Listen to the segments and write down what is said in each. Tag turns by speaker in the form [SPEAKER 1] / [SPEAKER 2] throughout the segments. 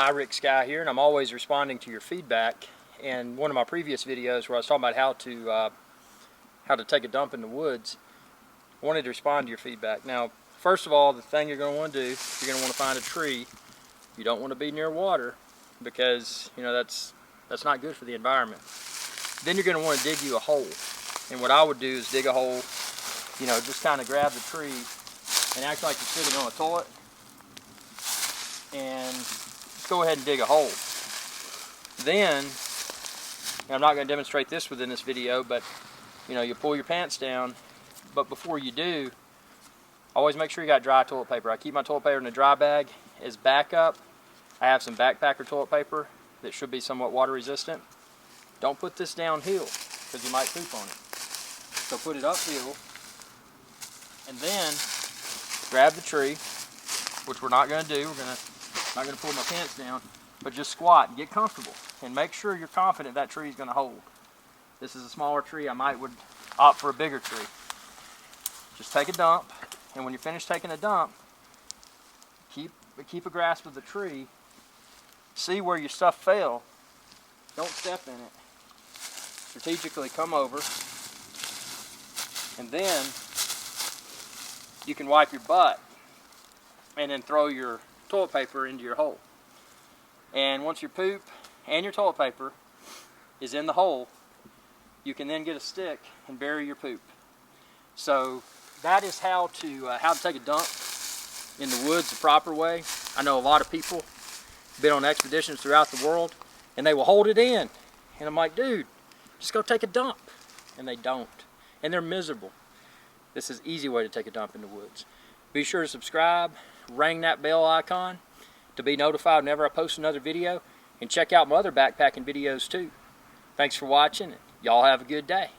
[SPEAKER 1] Rick Sky here, and I'm always responding to your feedback. And one of my previous videos where I was talking about how to take a dump in the woods, I wanted to respond to your feedback. Now, first of all, the thing you're going to want to do, you're going to want to find a tree. You don't want to be near water because that's not good for the environment. Then you're going to want to dig you a hole, and what I would do is dig a hole. Just kind of grab the tree and act like you're sitting on a toilet, and just go ahead and dig a hole. Then, I'm not going to demonstrate this within this video, but you pull your pants down, but before you do, always make sure you got dry toilet paper. I keep my toilet paper in a dry bag. As backup, I have some backpacker toilet paper that should be somewhat water resistant. Don't put this downhill because you might poop on it. So put it uphill, and then grab the tree, which we're not going to do. Not going to pull my pants down, but just squat and get comfortable and make sure you're confident that tree is going to hold. This is a smaller tree. I would opt for a bigger tree. Just take a dump, and when you're finished taking a dump, keep a grasp of the tree. See where your stuff fell. Don't step in it. Strategically come over, and then you can wipe your butt and then throw your toilet paper into your hole. And once your poop and your toilet paper is in the hole, you can then get a stick and bury your poop. So that is how to take a dump in the woods the proper way. I know a lot of people have been on expeditions throughout the world and they will hold it in. And I'm like, dude, just go take a dump. And they don't. And they're miserable. This is an easy way to take a dump in the woods. Be sure to subscribe, ring that bell icon to be notified whenever I post another video, and check out my other backpacking videos too. Thanks for watching, and y'all have a good day.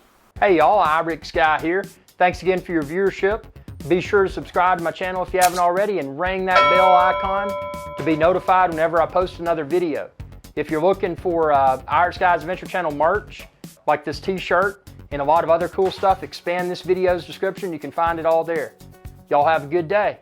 [SPEAKER 1] Hey y'all, Rick Sky here. Thanks again for your viewership. Be sure to subscribe to my channel if you haven't already, and ring that bell icon to be notified whenever I post another video. If you're looking for Rick Sky's Adventure Channel merch, like this t-shirt and a lot of other cool stuff, expand this video's description. You can find it all there. Y'all have a good day.